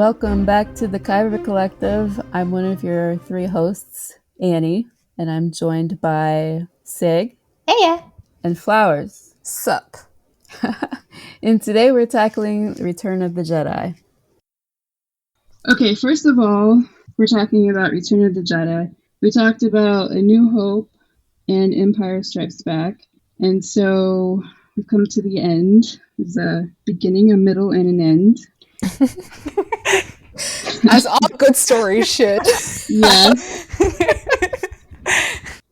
Welcome back to the Kyber Collective. I'm one of your three hosts, Annie, and I'm joined by Sig. Heya. And Flowers. Sup. And today we're tackling Return of the Jedi. Okay, first of all, we're talking about Return of the Jedi. We talked about A New Hope and Empire Strikes Back. And so we've come to the end. There's a beginning, a middle, and an end. As all good stories should. Yes.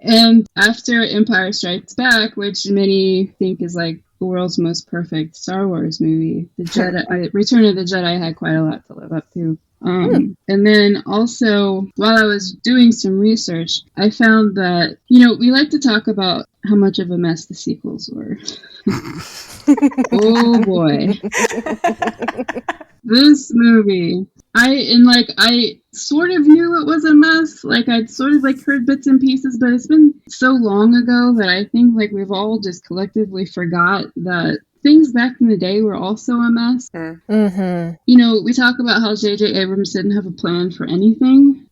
And after Empire Strikes Back, which many think is like the world's most perfect Star Wars movie, the Jedi, Return of the Jedi had quite a lot to live up to. And then also, while I was doing some research, I found that, we like to talk about how much of a mess the sequels were. Oh boy. This movie, I sort of knew it was a mess. I'd sort of heard bits and pieces, but it's been so long ago that I think we've all just collectively forgot that things back in the day were also a mess. Mm-hmm. We talk about how J.J. Abrams didn't have a plan for anything.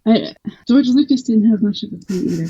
George Lucas didn't have much of a plan either.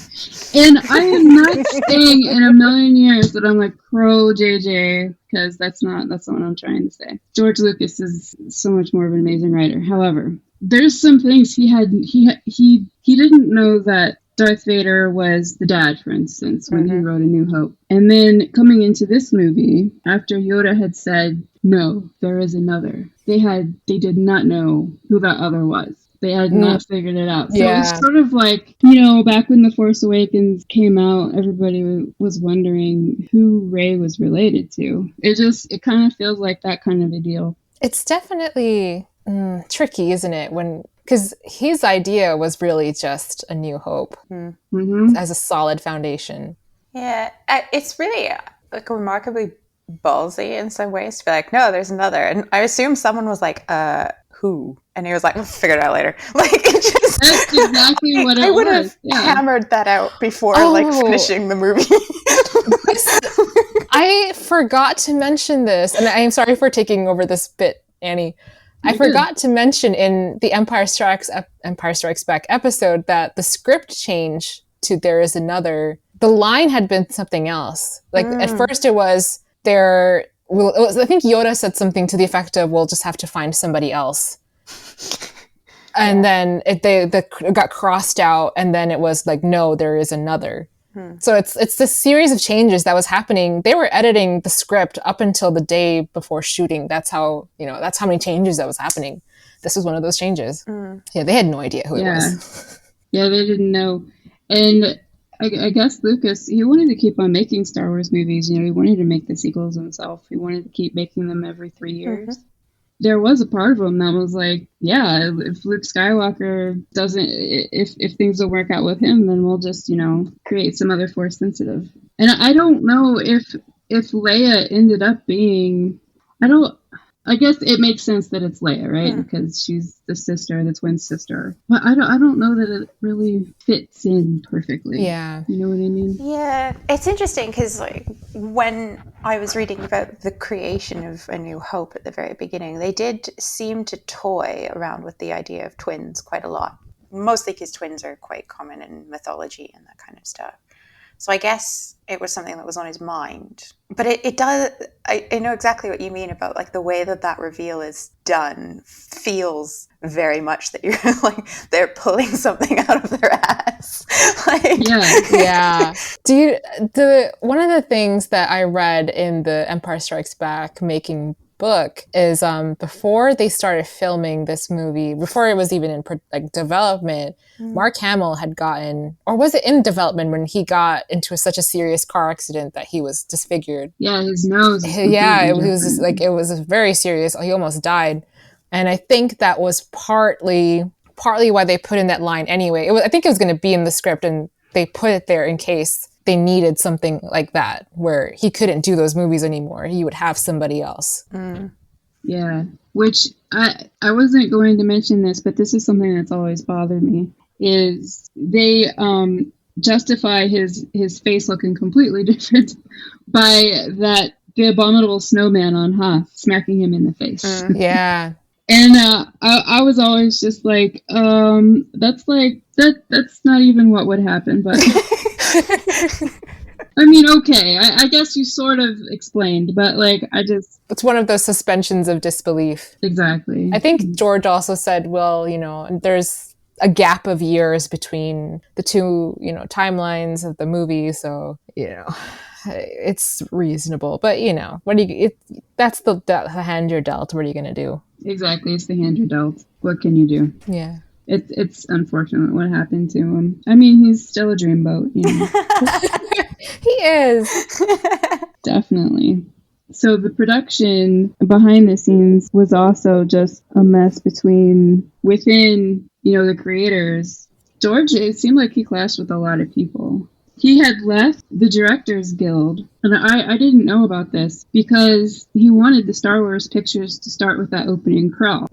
And I am not saying in a million years that I'm pro J.J., because that's not what I'm trying to say. George Lucas is so much more of an amazing writer. However, there's some things he didn't know that Darth Vader was the dad, for instance, when he wrote A New Hope. And then coming into this movie, after Yoda had said, no, there is another, they did not know who that other was. They had not figured it out. So it's sort of back when The Force Awakens came out, everybody was wondering who Rey was related to. It kind of feels like that kind of a deal. It's definitely tricky, isn't it? Because his idea was really just A New Hope as a solid foundation. Yeah, it's really remarkably ballsy in some ways to be no, there's another. And I assume someone was who? And he was we'll figure it out later. That's exactly what it was. I would have hammered that out before finishing the movie. I forgot to mention this, and I am sorry for taking over this bit, Annie. I forgot to mention in the Empire Strikes Back episode that the script change to There Is Another, the line had been something else. At first it was I think Yoda said something to the effect of, we'll just have to find somebody else. And then it got crossed out, and then it was no, there is another. So it's this series of changes that was happening. They were editing the script up until the day before shooting. That's how many changes that was happening. This was one of those changes. Yeah, they had no idea who it was. Yeah, they didn't know. And I guess Lucas, he wanted to keep on making Star Wars movies. He wanted to make the sequels himself. He wanted to keep making them every 3 years. There was a part of him that was if Luke Skywalker doesn't, if things don't work out with him, then we'll just, create some other Force sensitive. And I don't know if Leia ended up being, I guess it makes sense that it's Leia, right? Because she's the twin sister. But I don't know that it really fits in perfectly. Yeah. You know what I mean? Yeah. It's interesting because when I was reading about the creation of A New Hope at the very beginning, they did seem to toy around with the idea of twins quite a lot. Mostly because twins are quite common in mythology and that kind of stuff. So I guess it was something that was on his mind. But it does, I know exactly what you mean about the way that reveal is done feels very much that you're they're pulling something out of their ass. Yeah. One of the things that I read in the Empire Strikes Back making book is before they started filming this movie, before it was even in development, Mark Hamill had gotten, or was it in development when he got into such a serious car accident that he was disfigured? Yeah, his nose. It was just, it was very serious. He almost died, and I think that was partly why they put in that line anyway. I think it was going to be in the script, and they put it there in case they needed something like that where he couldn't do those movies anymore. He would have somebody else. Yeah, which I wasn't going to mention this, but this is something that's always bothered me, is they justify his face looking completely different by the abominable snowman on Hoth smacking him in the face. Yeah. And I was always just like, that's not even what would happen, but I mean, okay, I guess you sort of explained, but like, It's one of those suspensions of disbelief. Exactly. I think George also said, well, you know, there's a gap of years between the two, you know, timelines of the movie, so, you know, it's reasonable. But, you know, that's the hand you're dealt. What are you going to do? Exactly, it's the hand you're dealt. What can you do? Yeah. It's unfortunate what happened to him. I mean, he's still a dreamboat, you know. He is. Definitely. So the production behind the scenes was also just a mess within, you know, the creators. George, it seemed like he clashed with a lot of people. He had left the Directors Guild, and I didn't know about this, because he wanted the Star Wars pictures to start with that opening crawl.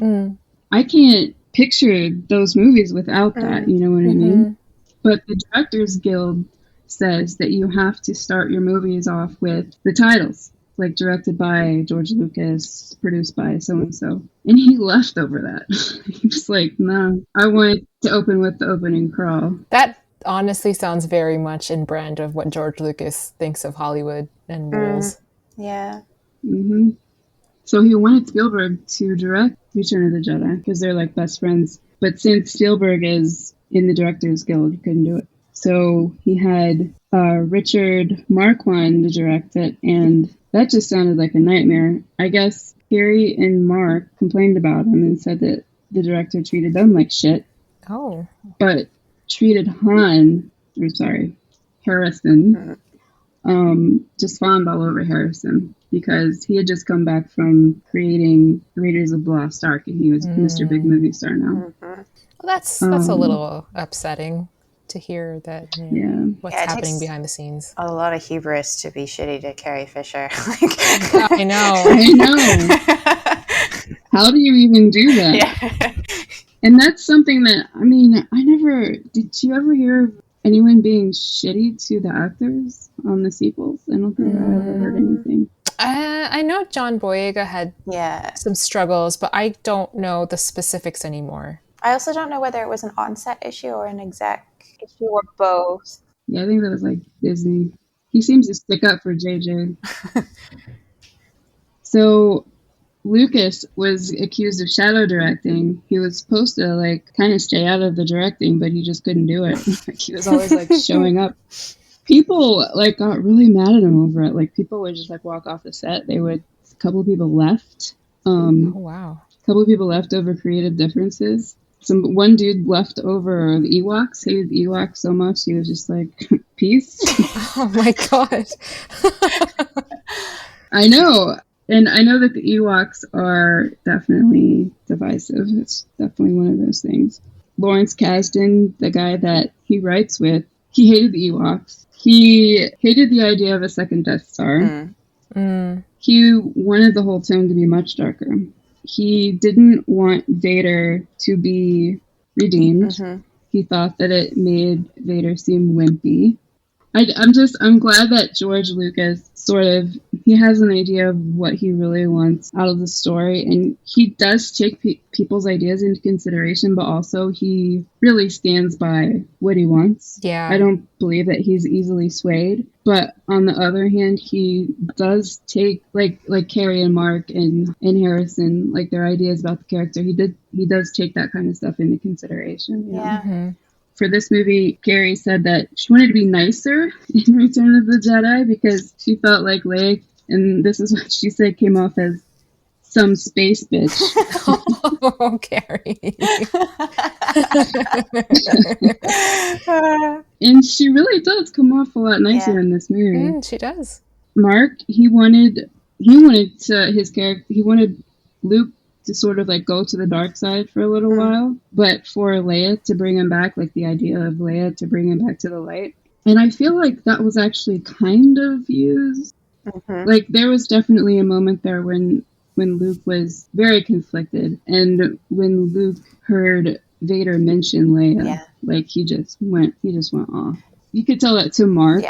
I can't picture those movies without that, you know what I mean? But the Directors Guild says that you have to start your movies off with the titles, like directed by George Lucas, produced by so-and-so. And he left over that. He was like, no, I want to open with the opening crawl. That honestly sounds very much in brand of what George Lucas thinks of Hollywood and rules. Yeah. Mm-hmm. So he wanted Spielberg to direct Return of the Jedi, because they're like best friends. But since Spielberg is in the Directors Guild, he couldn't do it. So he had Richard Marquand to direct it, and that just sounded like a nightmare. I guess Carrie and Mark complained about him and said that the director treated them like shit. Oh. But treated Harrison, just fawned all over Harrison, because he had just come back from creating Raiders of the Lost Ark, and he was Mr. Big Movie Star now. Well, that's a little upsetting to hear that, you know, what's happening behind the scenes. A lot of hubris to be shitty to Carrie Fisher. I know. How do you even do that? Yeah. And that's something that, I mean, did you ever hear of anyone being shitty to the actors on the sequels? I don't think I ever heard anything. I know John Boyega had some struggles, but I don't know the specifics anymore. I also don't know whether it was an on-set issue or an exec issue or both. Yeah, I think that was like Disney. He seems to stick up for JJ. So Lucas was accused of shadow directing. He was supposed to like kind of stay out of the directing, but he just couldn't do it. Like, he was always like showing up. People like got really mad at him over it. Like, people would just like walk off the set. A couple of people left. Oh, wow. A couple of people left over creative differences. One dude left over the Ewoks, hated the Ewoks so much he was just like, peace. Oh my god. I know. And I know that the Ewoks are definitely divisive. It's definitely one of those things. Lawrence Kasdan, the guy that he writes with, he hated the Ewoks. He hated the idea of a second Death Star. He wanted the whole tone to be much darker. He didn't want Vader to be redeemed. He thought that it made Vader seem wimpy. I'm glad that George Lucas he has an idea of what he really wants out of the story, and he does take people's ideas into consideration, but also he really stands by what he wants. Yeah. I don't believe that he's easily swayed, but on the other hand, he does take like Carrie and Mark and Harrison, like their ideas about the character. He does take that kind of stuff into consideration. Yeah. For this movie, Carrie said that she wanted to be nicer in Return of the Jedi because she felt like Leia, and this is what she said, came off as some space bitch. Oh, Carrie. And she really does come off a lot nicer in this movie. She does. Mark, he wanted Luke to sort of like go to the dark side for a little while, but for Leia to bring him back, like the idea of Leia to bring him back to the light. And I feel like that was actually kind of used. Like, there was definitely a moment there when Luke was very conflicted, and when Luke heard Vader mention Leia, like he just went off. You could tell that to Mark.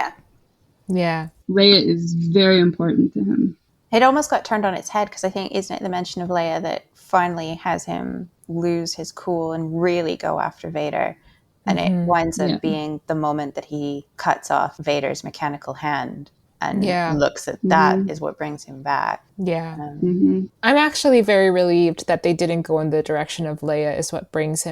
Yeah. Leia is very important to him. It almost got turned on its head because I think, isn't it the mention of Leia that finally has him lose his cool and really go after Vader? And it winds up being the moment that he cuts off Vader's mechanical hand and looks at that is what brings him back. Yeah. I'm actually very relieved that they didn't go in the direction of Leia is what brings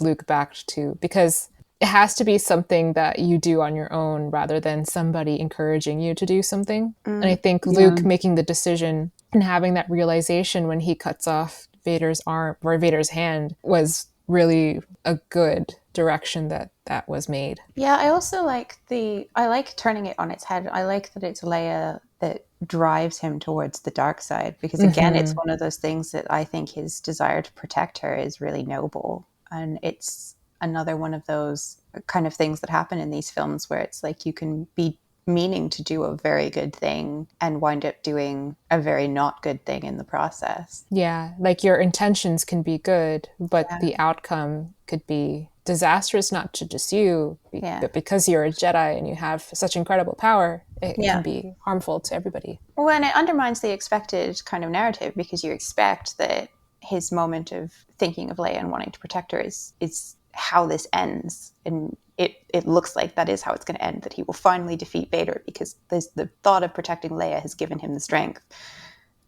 Luke back to, because it has to be something that you do on your own rather than somebody encouraging you to do something. And I think Luke making the decision and having that realization when he cuts off Vader's arm or Vader's hand was really a good direction that was made. Yeah, I also like I like turning it on its head. I like that it's Leia that drives him towards the dark side, because again, it's one of those things that I think his desire to protect her is really noble. And it's another one of those kind of things that happen in these films where it's like you can be meaning to do a very good thing and wind up doing a very not good thing in the process. Yeah, like your intentions can be good, but the outcome could be disastrous, not to just you, but because you're a Jedi and you have such incredible power, it can be harmful to everybody. Well, and it undermines the expected kind of narrative, because you expect that his moment of thinking of Leia and wanting to protect her is how this ends. And it looks like that is how it's going to end, that he will finally defeat Vader because the thought of protecting Leia has given him the strength.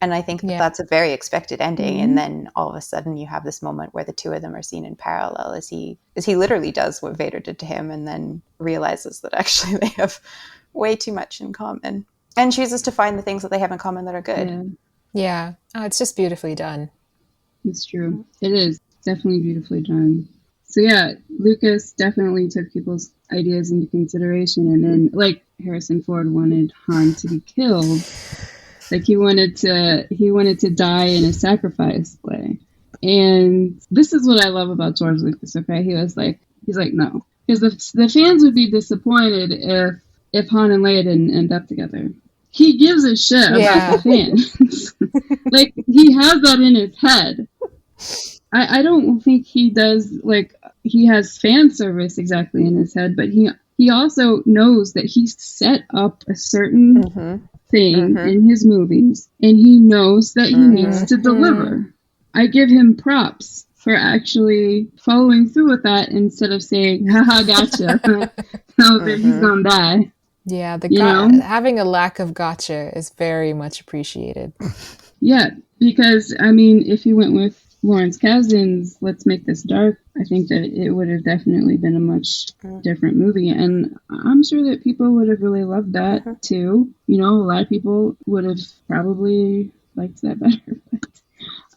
And I think that's a very expected ending. And then all of a sudden you have this moment where the two of them are seen in parallel as he literally does what Vader did to him and then realizes that actually they have way too much in common and chooses to find the things that they have in common that are good. Yeah. Oh, it's just beautifully done. It's true. It is definitely beautifully done. So yeah, Lucas definitely took people's ideas into consideration, and then like Harrison Ford wanted Han to be killed. Like he wanted to die in a sacrifice way. And this is what I love about George Lucas, okay? He's like, no. Because the fans would be disappointed if Han and Leia didn't end up together. He gives a shit about the fans. Like, he has that in his head. I don't think he does, like, he has fan service exactly in his head, but he also knows that he's set up a certain thing in his movies, and he knows that he needs to deliver. I give him props for actually following through with that instead of saying, haha, gotcha. Now that he's gonna die. Yeah, having a lack of gotcha is very much appreciated. Yeah, because, I mean, if he went with Lawrence Kasdan's Let's Make This Dark, I think that it would have definitely been a much different movie. And I'm sure that people would have really loved that too. You know, a lot of people would have probably liked that better.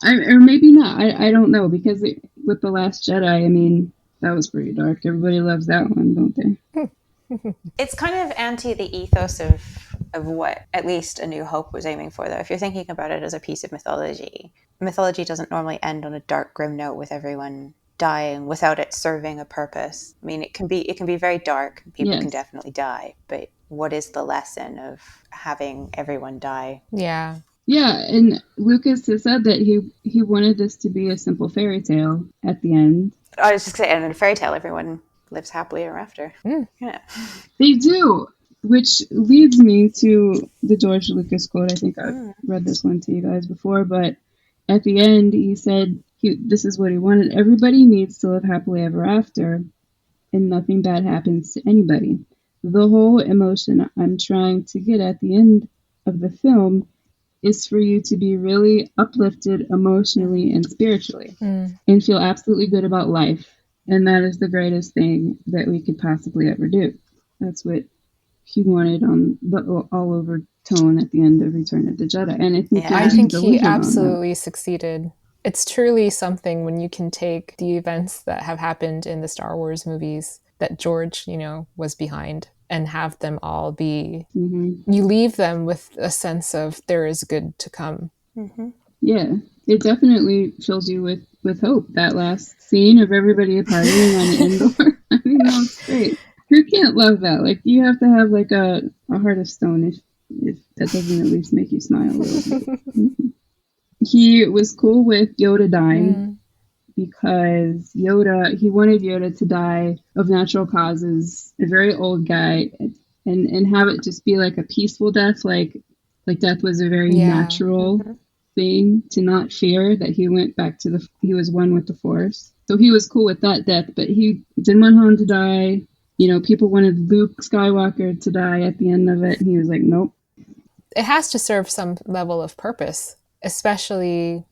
Or maybe not. I don't know. Because with The Last Jedi, I mean, that was pretty dark. Everybody loves that one, don't they? It's kind of anti the ethos of what at least A New Hope was aiming for, though. If you're thinking about it as a piece of mythology doesn't normally end on a dark, grim note with everyone dying without it serving a purpose. I mean, it can be very dark. People can definitely die, but what is the lesson of having everyone die? Yeah. Yeah, and Lucas has said that he wanted this to be a simple fairy tale at the end. I was just saying, and in a fairy tale, everyone lives happily ever after. Yeah, they do, which leads me to the George Lucas quote. I think I've read this one to you guys before, but at the end he said this is what he wanted: everybody needs to live happily ever after, and nothing bad happens to anybody. The whole emotion I'm trying to get at the end of the film is for you to be really uplifted emotionally and spiritually and feel absolutely good about life. And that is the greatest thing that we could possibly ever do. That's what he wanted on the all-over tone at the end of Return of the Jedi. And I think he absolutely succeeded. It's truly something when you can take the events that have happened in the Star Wars movies that George, was behind, and have them all be, you leave them with a sense of there is good to come. Yeah, it definitely fills you with hope. That last scene of everybody partying on Endor, I mean, that was great. Who can't love that? Like, you have to have like a heart of stone if that doesn't at least make you smile a little bit. He was cool with Yoda dying because he wanted Yoda to die of natural causes, a very old guy, and have it just be like a peaceful death, like Like death was a very Yeah. natural thing to not fear, that he went back to he was one with the Force. So he was cool with that death, but he didn't want Han to die. You know, people wanted Luke Skywalker to die at the end of it, and he was like, nope. It has to serve some level of purpose, especially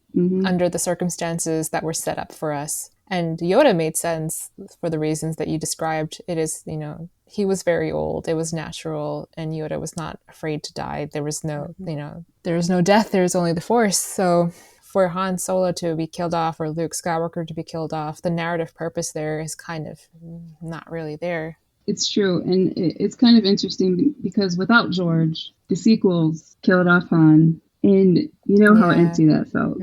under the circumstances that were set up for us. And Yoda made sense for the reasons that you described. It is, you know, he was very old. It was natural, and Yoda was not afraid to die. There was no, you know, there was no death. There was only the Force. So for Han Solo to be killed off or Luke Skywalker to be killed off, the narrative purpose there is kind of not really there. It's true, and it's kind of interesting because without George, the sequels killed off Han, and you know how empty that felt.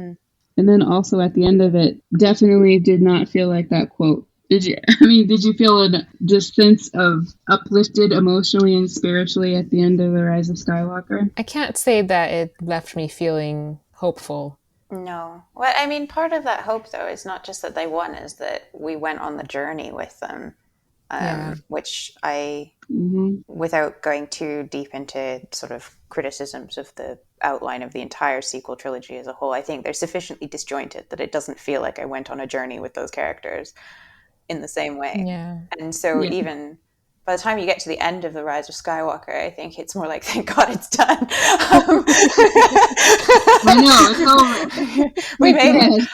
And then also at the end of it, definitely did not feel like that quote. Did you? I mean, did you feel this sense of uplifted emotionally and spiritually at the end of The Rise of Skywalker? I can't say that it left me feeling hopeful. No. Well, I mean, part of that hope, though, is not just that they won, is that we went on the journey with them. Which I, without going too deep into sort of criticisms of the outline of the entire sequel trilogy as a whole, I think they're sufficiently disjointed that it doesn't feel like I went on a journey with those characters in the same way. Yeah. And so even by the time you get to the end of The Rise of Skywalker, I think it's more like, thank God it's done. I know, it's over. We made it.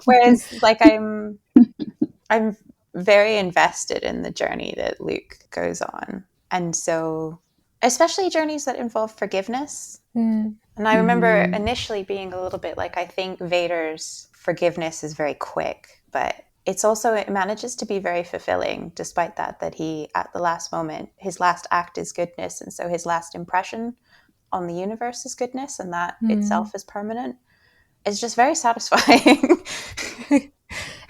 Whereas, like, I'm very invested in the journey that Luke goes on. And so, especially journeys that involve forgiveness. And I remember initially being a little bit like, I think Vader's forgiveness is very quick, but it's also, it manages to be very fulfilling despite that he, at the last moment, his last act is goodness. And so his last impression on the universe is goodness, and that itself is permanent. It's just very satisfying.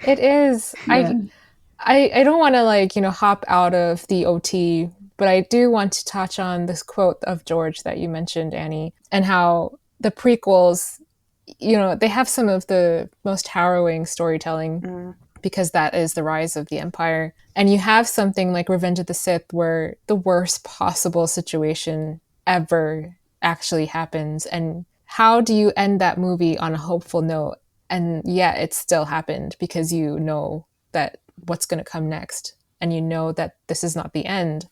It is. Yeah. I don't want to, like, you know, hop out of the OT, but I do want to touch on this quote of George that you mentioned, Annie, and how the prequels, you know, they have some of the most harrowing storytelling because that is the rise of the Empire. And you have something like Revenge of the Sith where the worst possible situation ever actually happens. And how do you end that movie on a hopeful note? And yeah, it still happened because you know that what's going to come next, and you know that this is not the end.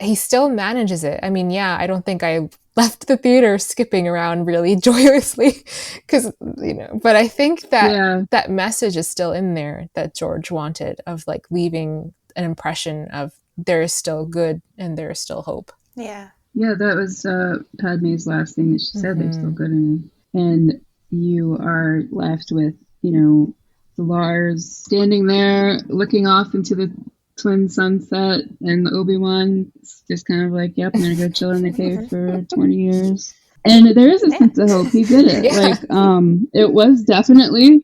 He still manages it. I mean, yeah, I don't think I left the theater skipping around really joyously because, you know, but I think that that message is still in there that George wanted, of like leaving an impression of there is still good and there is still hope. Yeah, that was Padme's last thing that she said. There's still good in it. And you are left with, you know, Lars standing there looking off into the twin sunset, and Obi-Wan just kind of like, yep, I'm gonna go chill in the cave for 20 years. And there is a sense of hope. He did it. Like, it was definitely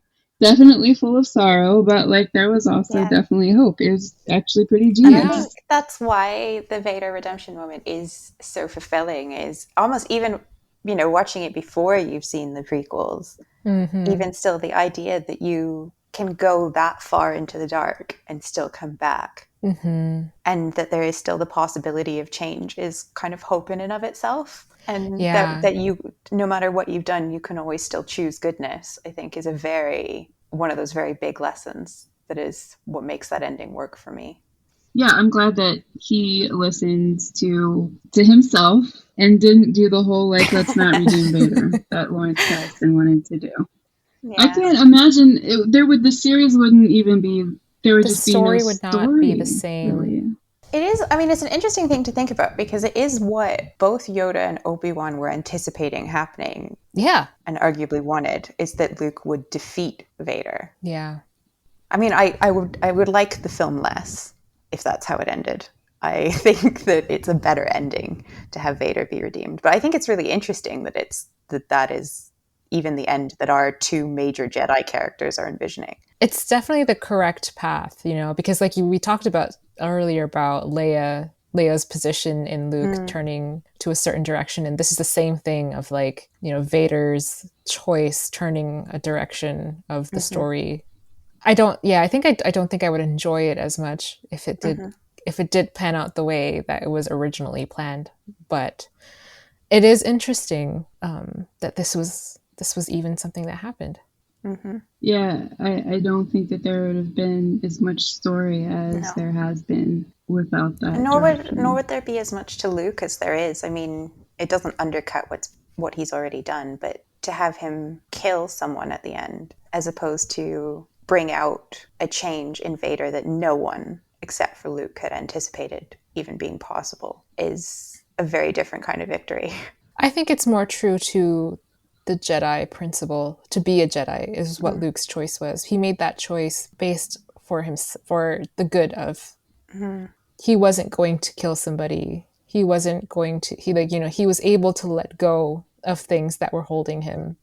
full of sorrow, but like there was also definitely hope. It was actually pretty genius. And I think that's why the Vader redemption moment is so fulfilling, is almost even, you know, watching it before you've seen the prequels, even still the idea that you can go that far into the dark and still come back, and that there is still the possibility of change is kind of hope in and of itself. And that you, no matter what you've done, you can always still choose goodness, I think is one of those very big lessons that is what makes that ending work for me. Yeah, I'm glad that he listened to himself and didn't do the whole, like, let's not redeem Vader that Lawrence Kasdan wanted to do. Yeah. I can't imagine the series wouldn't even be, there would just be no story. The story would not be the same. Really. It is, I mean, it's an interesting thing to think about because it is what both Yoda and Obi-Wan were anticipating happening. Yeah. And arguably wanted, is that Luke would defeat Vader. Yeah. I mean, I would like the film less if that's how it ended. I think that it's a better ending to have Vader be redeemed. But I think it's really interesting that that is even the end that our two major Jedi characters are envisioning. It's definitely the correct path, you know, because like we talked about earlier about Leia's position in Luke turning to a certain direction. And this is the same thing of like, you know, Vader's choice turning a direction of the story. I don't think I would enjoy it as much if it did pan out the way that it was originally planned. But it is interesting that this was even something that happened. Yeah, I don't think that there would have been as much story as there has been without that. Nor would there be as much to Luke as there is. I mean, it doesn't undercut what he's already done, but to have him kill someone at the end, as opposed to bring out a change in Vader that no one except for Luke had anticipated even being possible, is a very different kind of victory. I think it's more true to the Jedi principle. To be a Jedi is what Luke's choice was. He made that choice based for the good of. He wasn't going to kill somebody. He wasn't going to. He was able to let go of things that were holding him,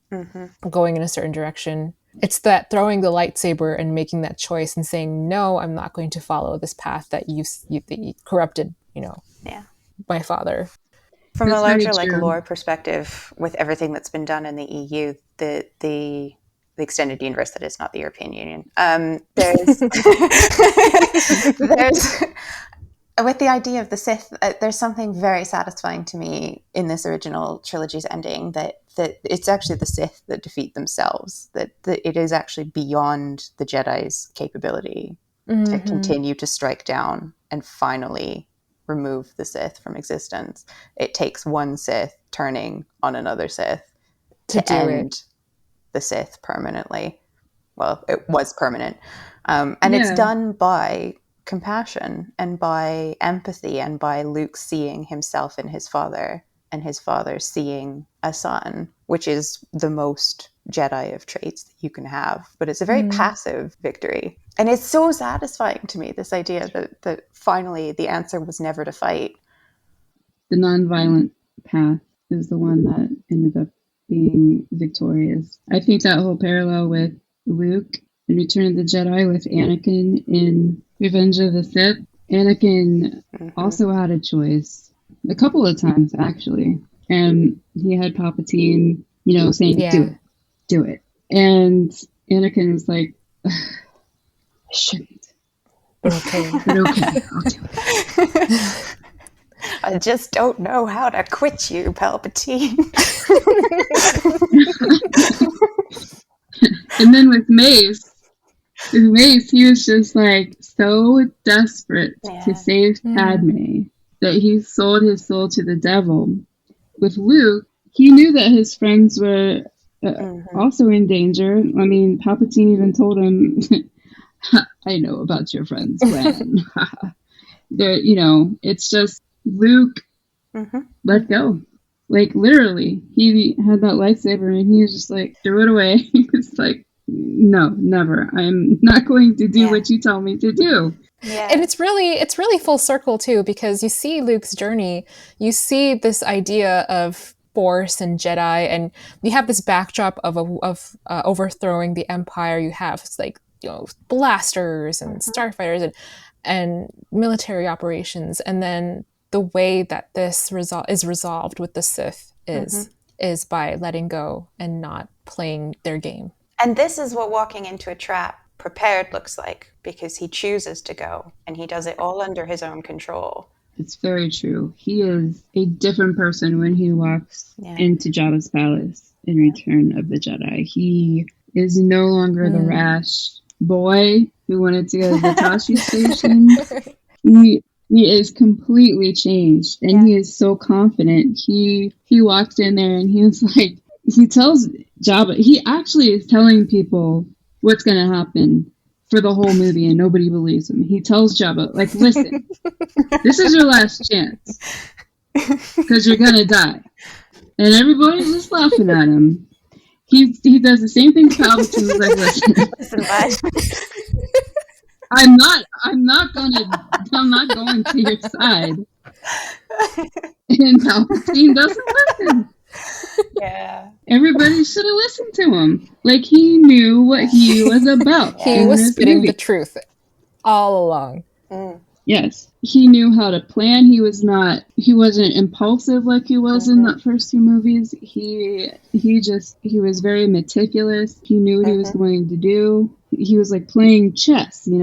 going in a certain direction. It's that throwing the lightsaber and making that choice and saying, no, I'm not going to follow this path that you corrupted, my father. From a larger lore perspective, with everything that's been done in the EU, the extended universe, that is not the European Union, there's with the idea of the Sith, there's something very satisfying to me in this original trilogy's ending, that it's actually the Sith that defeat themselves, that it is actually beyond the Jedi's capability to continue to strike down and finally remove the Sith from existence. It takes one Sith turning on another Sith to end the Sith permanently. Well, it was permanent. It's done by compassion and by empathy and by Luke seeing himself in his father and his father seeing a son, which is the most Jedi of traits that you can have. But it's a very passive victory. And it's so satisfying to me, this idea that finally the answer was never to fight. The nonviolent path is the one that ended up being victorious. I think that whole parallel with Luke in Return of the Jedi with Anakin in Revenge of the Sith, Anakin also had a choice a couple of times, actually. And he had Palpatine, saying, do it. And Anakin was like, I shouldn't. But okay, I'll do it. I just don't know how to quit you, Palpatine. And then with Mace, he was just like so desperate to save Padme that he sold his soul to the devil. With Luke, he knew that his friends were also in danger. I mean, Palpatine even told him, I know about your friends, Gwen. It's just Luke let go. Like, literally, he had that lightsaber and he was just like, threw it away. He was like, no, never. I'm not going to do what you tell me to do. Yeah. And it's really full circle too, because you see Luke's journey, you see this idea of Force and Jedi, and you have this backdrop of overthrowing the Empire. You have blasters and starfighters and military operations, and then the way that this is resolved with the Sith is by letting go and not playing their game. And this is what walking into a trap prepared looks like, because he chooses to go and he does it all under his own control. It's very true. He is a different person when he walks into Jabba's palace in Return of the Jedi. He is no longer the rash boy who wanted to go to the Tashi station. He is completely changed, and he is so confident. He walked in there and he was like, he tells Jabba, he actually is telling people what's going to happen for the whole movie, and nobody believes him. He tells Jabba, like, listen, this is your last chance, because you're going to die. And everybody's just laughing at him. He does the same thing to Palpatine. He's like, listen, I'm not going to your side. And Palpatine doesn't listen. Yeah. Everybody should have listened to him. Like, he knew what he was about. He was spitting the truth all along. Yes. He knew how to plan. He wasn't impulsive like he was in the first two movies. He was very meticulous. He knew what he was going to do. He was like playing chess, he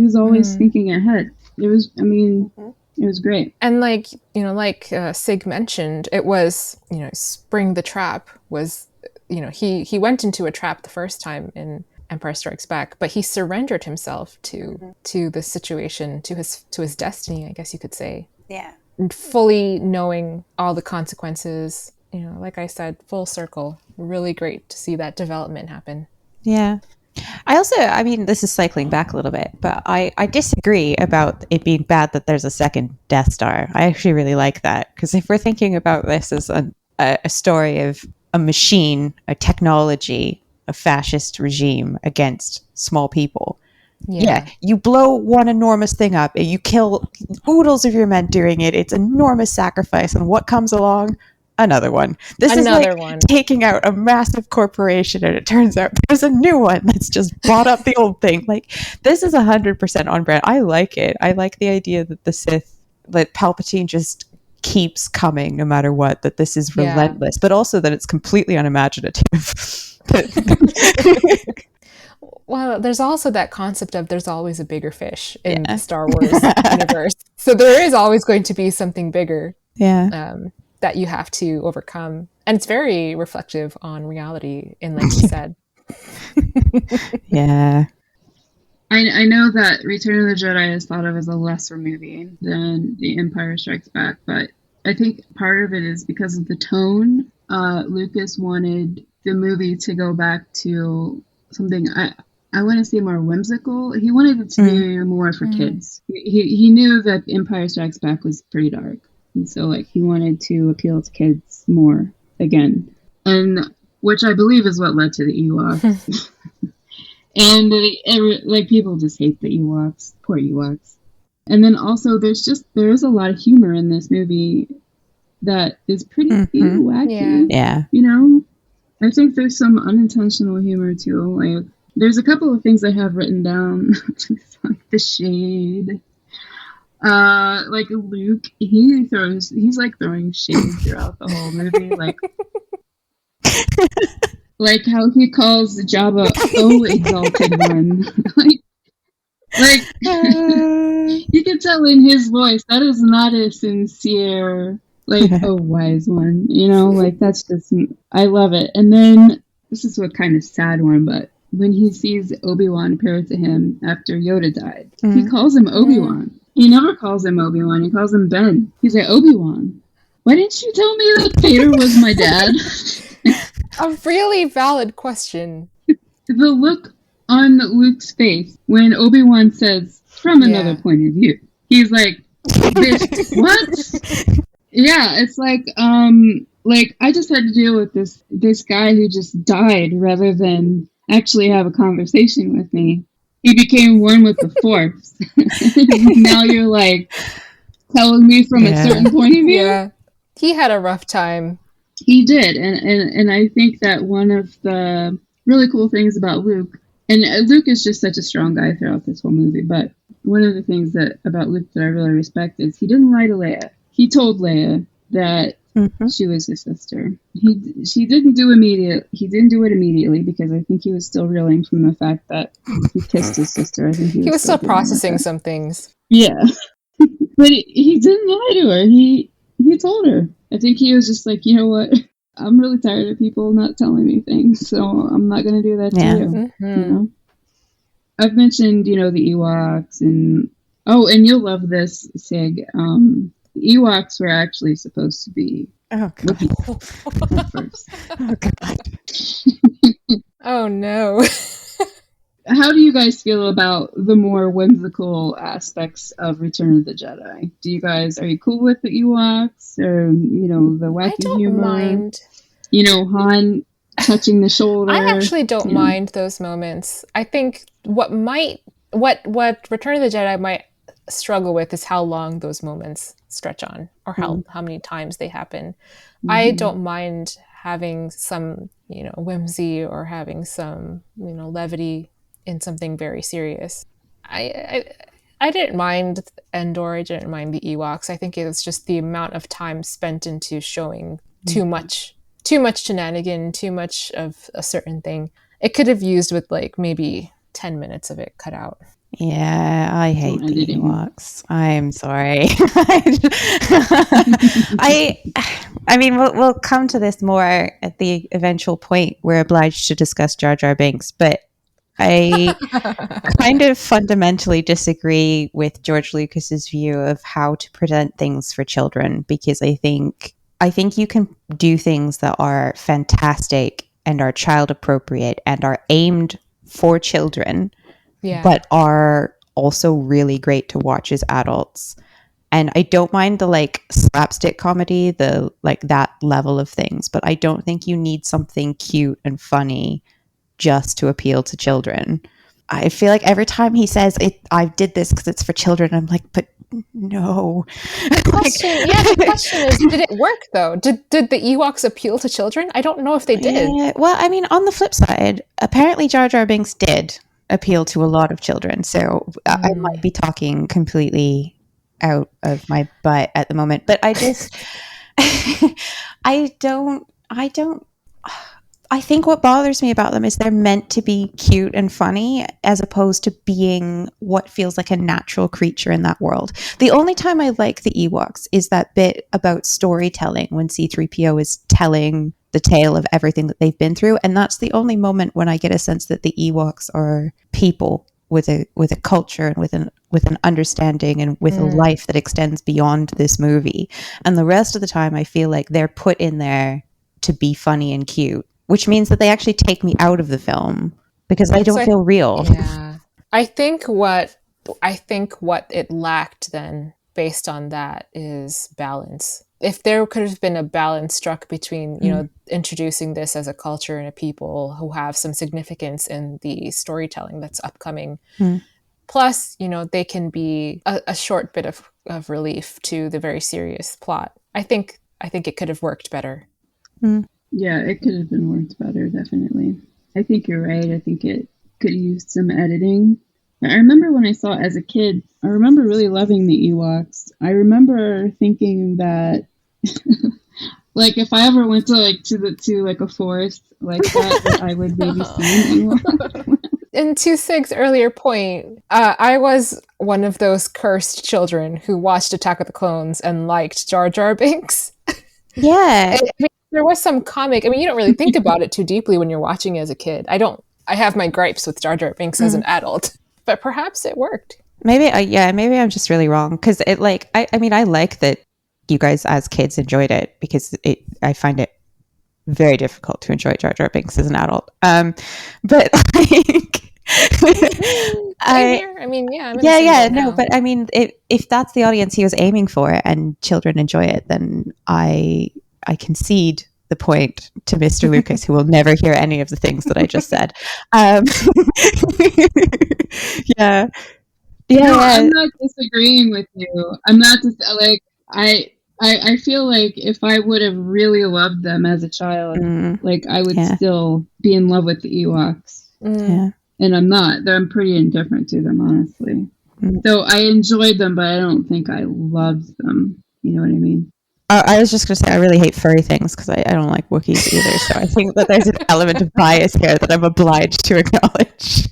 was always thinking ahead. It was great. And like, like Sig mentioned, it was, Spring the Trap was, he went into a trap the first time in Empire Strikes Back, but he surrendered himself to the situation, to his destiny, I guess you could say. Yeah. And fully knowing all the consequences, like I said, full circle. Really great to see that development happen. Yeah. I mean, this is cycling back a little bit, but I disagree about it being bad that there's a second Death Star. I actually really like that, because if we're thinking about this as a story of a machine, a technology, a fascist regime against small people, yeah, you blow one enormous thing up, you kill oodles of your men doing it, it's enormous sacrifice, and what comes along? Another one. This is like taking out a massive corporation, and it turns out there's a new one that's just bought up the old thing. Like, this is 100% on brand. I like it. I like the idea that the Sith, that Palpatine just keeps coming no matter what, that this is relentless, but also that it's completely unimaginative. Well, there's also that concept of there's always a bigger fish in the Star Wars universe. So there is always going to be something bigger. Yeah. That you have to overcome. And it's very reflective on reality, like you said. Yeah. I know that Return of the Jedi is thought of as a lesser movie than The Empire Strikes Back, but I think part of it is because of the tone. Lucas wanted the movie to go back to something, I want to say, more whimsical. He wanted it to be more for kids. He knew that Empire Strikes Back was pretty dark. And so, like, he wanted to appeal to kids more again, and which I believe is what led to the Ewoks. And like, people just hate the Ewoks, poor Ewoks. And then also, there is a lot of humor in this movie that is pretty wacky. Yeah. I think there's some unintentional humor too. Like, there's a couple of things I have written down, like the shade. Like Luke, he's like throwing shade throughout the whole movie, like how he calls Jabba "Oh exalted one," like you can tell in his voice that is not a sincere, like, "Oh wise one," like, that's just, I love it. And then this is what kind of sad one, but when he sees Obi-Wan appear to him after Yoda died, he calls him Obi-Wan. He never calls him Obi-Wan. He calls him Ben. He's like, "Obi-Wan, why didn't you tell me that Vader was my dad?" A really valid question. The look on Luke's face when Obi-Wan says, "From another point of view," he's like, "Bitch, what?" Yeah, it's like I just had to deal with this guy who just died rather than actually have a conversation with me. He became one with the Force. Now you're like telling me from a certain point of view. Yeah, he had a rough time. He did, and I think that one of the really cool things about Luke, and Luke is just such a strong guy throughout this whole movie, but one of the things about Luke that I really respect is he didn't lie to Leia. He told Leia that she was his sister. He didn't do it immediately because I think he was still reeling from the fact that he kissed his sister. I think he was still processing some things. Yeah, but he didn't lie to her. He told her. I think he was just like, you know what? I'm really tired of people not telling me things, so I'm not going to do that to you. I've mentioned, the Ewoks, and you'll love this, Sig. The Ewoks were actually supposed to be looking at first. Oh, God. Oh, no. How do you guys feel about the more whimsical aspects of Return of the Jedi? Are you cool with the Ewoks, or, the wacky humor? I don't mind. Han touching the shoulder. I actually don't mind those moments. I think what Return of the Jedi might struggle with is how long those moments stretch on, or how many times they happen. I don't mind having some, whimsy, or having some, levity in something very serious. I didn't mind Endor. I didn't mind the Ewoks. I think it was just the amount of time spent into showing too much shenanigan, too much of a certain thing. It could have used with like maybe 10 minutes of it cut out. Yeah, I hate Don't the edit it. Ewoks. I'm sorry. I mean, we'll come to this more at the eventual point. We're obliged to discuss Jar Jar Binks, but I kind of fundamentally disagree with George Lucas's view of how to present things for children, because I think you can do things that are fantastic and are child appropriate and are aimed for children, Yeah. but are also really great to watch as adults. And I don't mind the like slapstick comedy, the like that level of things, but I don't think you need something cute and funny just to appeal to children. I feel like every time he says it, I did this because it's for children, I'm like, but no. The question is, did it work though? Did the Ewoks appeal to children? I don't know if they did. Yeah, well, I mean, on the flip side, apparently Jar Jar Binks did appeal to a lot of children. So I might be talking completely out of my butt at the moment, but I just, I think what bothers me about them is they're meant to be cute and funny as opposed to being what feels like a natural creature in that world. The only time I like the Ewoks is that bit about storytelling when C-3PO is telling the tale of everything that they've been through. And that's the only moment when I get a sense that the Ewoks are people with a culture and with an understanding and with a life that extends beyond this movie. And the rest of the time I feel like they're put in there to be funny and cute, which means that they actually take me out of the film because I don't feel real. Yeah. I think what it lacked then, based on that, is balance. If there could have been a balance struck between, you know, introducing this as a culture and a people who have some significance in the storytelling that's upcoming, plus, you know, they can be a short bit of relief to the very serious plot. I think it could have worked better. Yeah, it could have been worked better, definitely. I think you're right. I think it could use some editing. I remember when I saw it as a kid, I remember really loving the Ewoks. I remember thinking that like if I ever went to a forest like that I would maybe see an Ewok. And to Sig's earlier point, I was one of those cursed children who watched Attack of the Clones and liked Jar Jar Binks. Yeah. There was some comic. I mean, you don't really think about it too deeply when you're watching it as a kid. I have my gripes with Jar Jar Binks as an adult, but perhaps it worked. Maybe I'm just really wrong because it like I mean I like that you guys as kids enjoyed it because I find it very difficult to enjoy Jar Jar Binks as an adult. But like but I mean if that's the audience he was aiming for and children enjoy it, then I concede the point to Mr. Lucas, who will never hear any of the things that I just said. Yeah. No, I'm not disagreeing with you. I'm not just like I feel like if I would have really loved them as a child, like I would still be in love with the Ewoks. Yeah. And I'm not. I'm pretty indifferent to them, honestly. So I enjoyed them, but I don't think I loved them. You know what I mean? I was just going to say I really hate furry things because I don't like Wookiees either. So I think that there's an element of bias here that I'm obliged to acknowledge.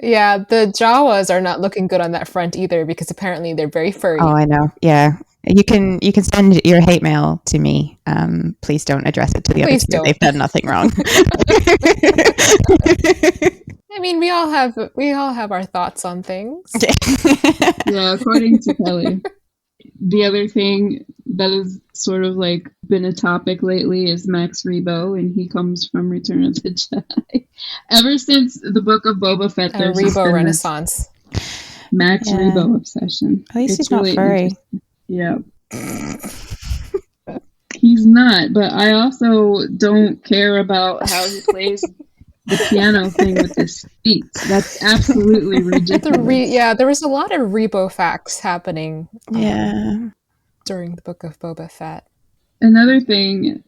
Yeah, the Jawas are not looking good on that front either because apparently they're very furry. Oh, I know. Yeah. You can send your hate mail to me. Please don't address it to the other two. They've done nothing wrong. I mean, we all have our thoughts on things. Yeah, according to Kelly. The other thing that has sort of like been a topic lately is Max Rebo, and he comes from Return of the Jedi. Ever since the book of Boba Fett, there's Rebo Renaissance. Max Rebo obsession. At least he's not furry. Yeah. He's not, but I also don't care about how he plays the piano thing with his feet. That's absolutely ridiculous. There was a lot of Rebo facts happening during the book of Boba Fett. Another thing,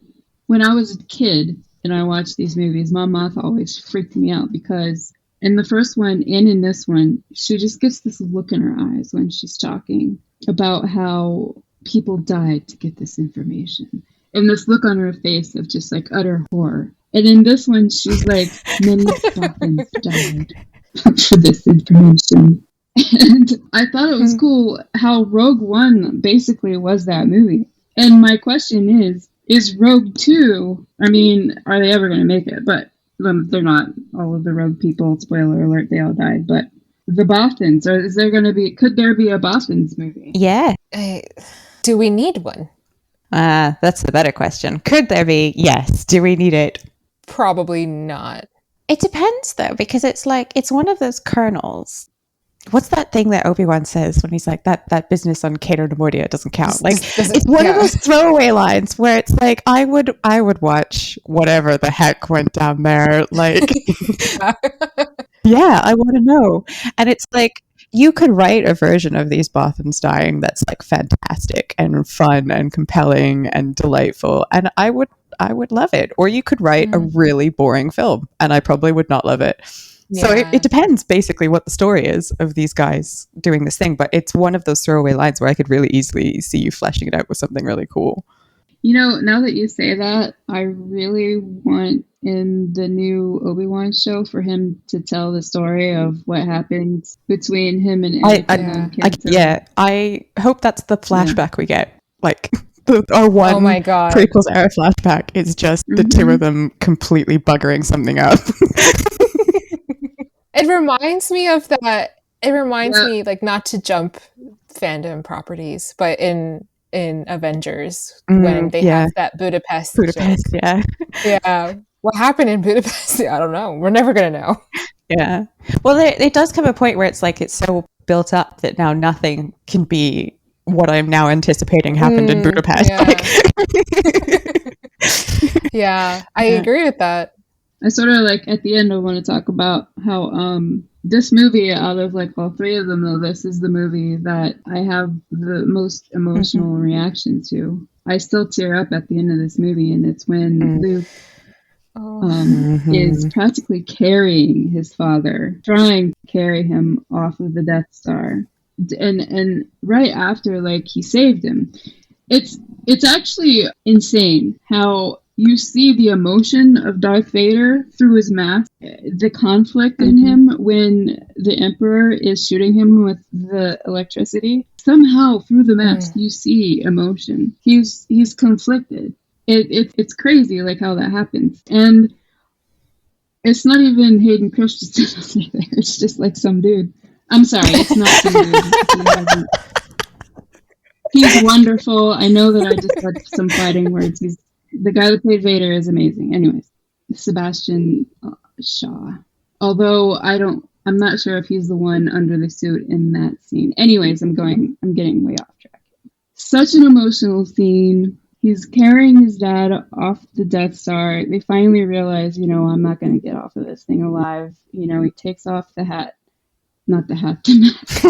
when I was a kid and I watched these movies, my mouth always freaked me out because in the first one and in this one, she just gets this look in her eyes when she's talking about how people died to get this information. And this look on her face of just like utter horror. And in this one, she's like, many Scotsons died for this information. And I thought it was cool how Rogue One basically was that movie. And my question is Rogue 2, I mean, are they ever going to make it? But they're not. All of the Rogue people, spoiler alert, they all died. But the Bothans, or is there going to be, could there be a Bothans movie? Yeah. Do we need one? That's the better question. Could there be? Yes. Do we need it? Probably not. It depends, though, because it's like, it's one of those kernels. What's that thing that Obi-Wan says when he's like, that business on Cato Nemoria doesn't count? Like, it's one of those throwaway lines where it's like, I would watch whatever the heck went down there. Like, yeah, I want to know. And it's like, you could write a version of these Bothans dying that's like fantastic and fun and compelling and delightful, and I would love it. Or you could write a really boring film, and I probably would not love it. So it depends basically what the story is of these guys doing this thing, but it's one of those throwaway lines where I could really easily see you fleshing it out with something really cool. You know, now that you say that, I really want in the new Obi-Wan show for him to tell the story of what happened between him and Anakin. I hope that's the flashback we get. Like, our one prequels era flashback is just the two of them completely buggering something up. It reminds me of that. It reminds me, like, not to jump fandom properties, but in Avengers when they have that Budapest joke. Yeah. What happened in Budapest? I don't know. We're never gonna know. Yeah. Well, it does come a point where it's like it's so built up that now nothing can be what I'm now anticipating happened in Budapest. Yeah. I agree with that. I sort of like at the end I want to talk about how this movie, out of like all three of them though, this is the movie that I have the most emotional reaction to. I still tear up at the end of this movie, and it's when Luke is practically carrying his father, trying to carry him off of the Death Star. And right after, like, he saved him. It's actually insane how you see the emotion of Darth Vader through his mask, the conflict in him when the Emperor is shooting him with the electricity. Somehow through the mask you see emotion. He's conflicted. It's crazy, like, how that happens. And it's not even Hayden Christensen either. It's just like some dude. I'm sorry, it's not some dude. He's wonderful. I know that I just had some fighting words. The guy that played Vader is amazing. Anyways, Sebastian Shaw. Although I'm not sure if he's the one under the suit in that scene. Anyways, I'm getting way off track. Such an emotional scene. He's carrying his dad off the Death Star. They finally realize, I'm not going to get off of this thing alive. He takes off the hat. Not the hat, the mask.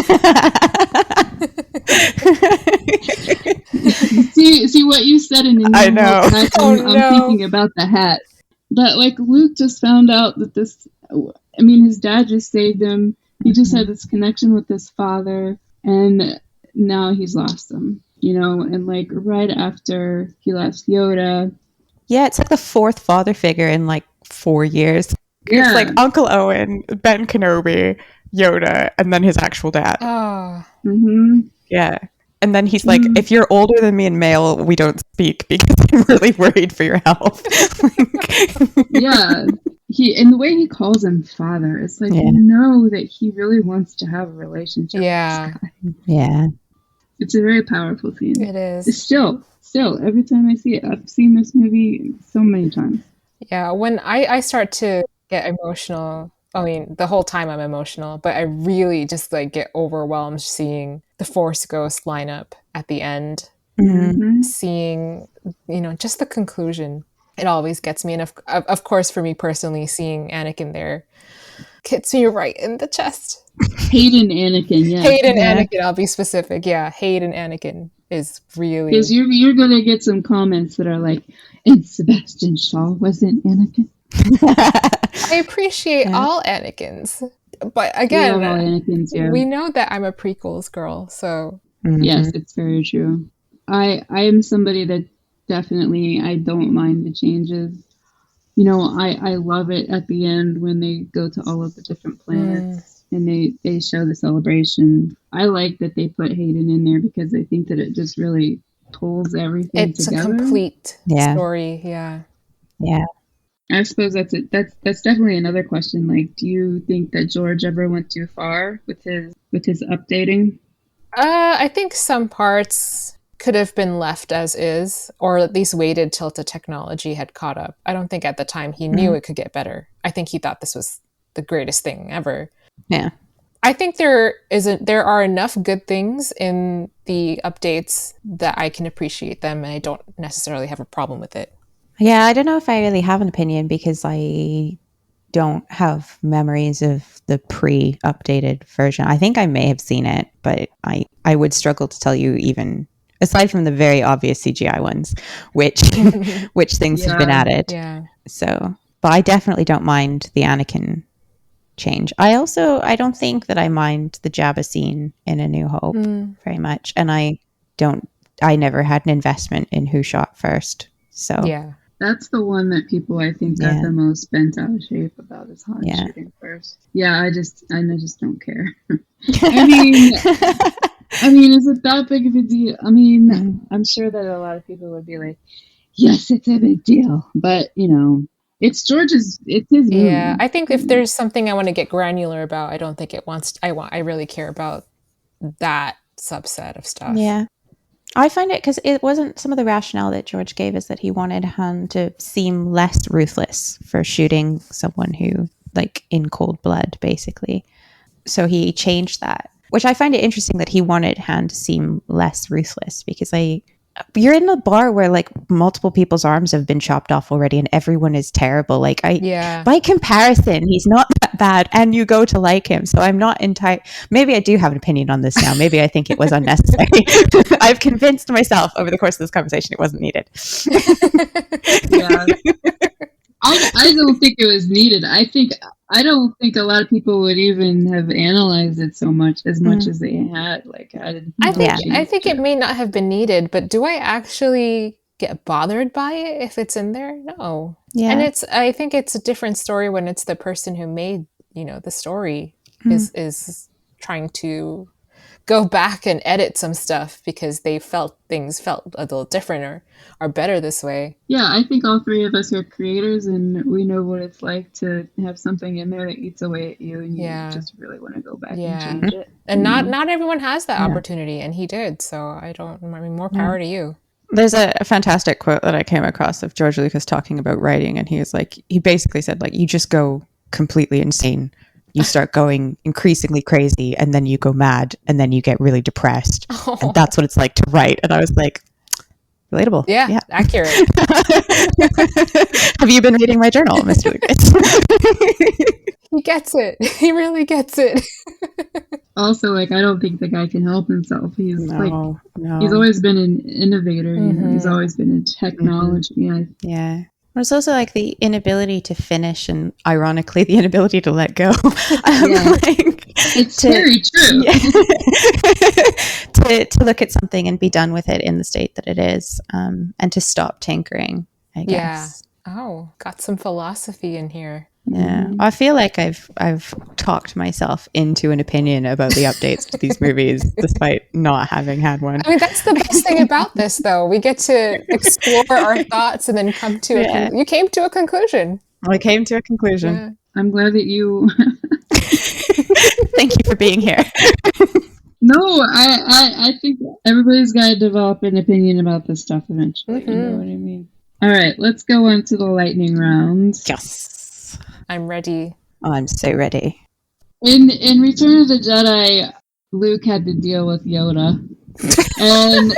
see what you said in the I know. I'm thinking about the hat. But like Luke just found out that his dad just saved him. He just had this connection with his father, and now he's lost him. And like right after he lost Yoda. Yeah, it's like the fourth father figure in like 4 years. Yeah. It's like Uncle Owen, Ben Kenobi, Yoda, and then his actual dad. Yeah. And then he's like, if you're older than me and male, we don't speak because I'm really worried for your health. Yeah. And the way he calls him father, it's like, that he really wants to have a relationship with this guy. Yeah. It's a very powerful scene. It is. It's still, every time I see it, I've seen this movie so many times. Yeah, when I start to get emotional, I mean, the whole time I'm emotional, but I really just like get overwhelmed seeing the Force Ghost line up at the end. Seeing, just the conclusion. It always gets me. And of course, for me personally, seeing Anakin there hits me right in the chest. Hayden Anakin, yeah. Anakin, I'll be specific. Yeah, Hayden Anakin is really... Because you're going to get some comments that are like, and Sebastian Shaw wasn't Anakin. I appreciate all Anakins. But again, we know that I'm a prequels girl, so... Yes, it's very true. I am somebody that definitely, I don't mind the changes. I love it at the end when they go to all of the different planets and they show the celebration. I like that they put Hayden in there because I think that it just really pulls everything It's together. a complete Yeah. story. Yeah. Yeah. I suppose that's it. That's definitely another question. Like, do you think that George ever went too far with his updating? I think some parts could have been left as is, or at least waited till the technology had caught up. I don't think at the time he knew it could get better. I think he thought this was the greatest thing ever. Yeah. I think there are enough good things in the updates that I can appreciate them, and I don't necessarily have a problem with it. Yeah, I don't know if I really have an opinion because I don't have memories of the pre-updated version. I think I may have seen it, but I would struggle to tell you, even aside from the very obvious CGI ones, which things have been added. Yeah. So, but I definitely don't mind the Anakin change. I don't think that I mind the Jabba scene in A New Hope very much, and I never had an investment in who shot first. So Yeah. That's the one that people, I think, got the most bent out of shape about, is Han shooting first. Yeah, I just don't care. I mean, is it that big of a deal? I mean, I'm sure that a lot of people would be like, yes, it's a big deal. But, it's his movie. Yeah, I think if there's something I want to get granular about, I don't think I really care about that subset of stuff. Yeah. I find it because it wasn't some of the rationale that George gave is that he wanted Han to seem less ruthless for shooting someone who, like, in cold blood, basically. So he changed that, which I find it interesting that he wanted Han to seem less ruthless because you're in a bar where like multiple people's arms have been chopped off already and everyone is terrible. Like by comparison, he's not that bad and you go to like him. So I'm not maybe I do have an opinion on this now. Maybe I think it was unnecessary. I've convinced myself over the course of this conversation it wasn't needed. Yeah. I don't think it was needed. I don't think a lot of people would even have analyzed it as much as they had. Like, I think it may not have been needed, but do I actually get bothered by it if it's in there? No. Yeah. And I think it's a different story when it's the person who made, the story is trying to go back and edit some stuff because they felt things felt a little different or are better this way. Yeah, I think all three of us are creators and we know what it's like to have something in there that eats away at you and you just really want to go back and change it. And not everyone has that opportunity, and he did. So more power to you. There's a fantastic quote that I came across of George Lucas talking about writing, and he basically said, like, you just go completely insane. You start going increasingly crazy, and then you go mad, and then you get really depressed. Oh. And that's what it's like to write. And I was like, relatable. Yeah. Accurate. Have you been reading my journal, Mr. Lucas? He gets it. He really gets it. Also, like, I don't think the guy can help himself. He's he's always been an innovator. He's always been in technology. Yeah. But it's also like the inability to finish and, ironically, the inability to let go. It's very true. To look at something and be done with it in the state that it is, and to stop tinkering, I guess. Yeah. Oh, got some philosophy in here. Yeah, I feel like I've talked myself into an opinion about the updates to these movies, despite not having had one. I mean, that's the best thing about this, though. We get to explore our thoughts and then come to you came to a conclusion. I came to a conclusion. Yeah. I'm glad that you. Thank you for being here. No, I think everybody's got to develop an opinion about this stuff eventually. You know what I mean? All right, let's go on to the lightning round. Yes. I'm ready. Oh, I'm so ready. In Return of the Jedi, Luke had to deal with Yoda. And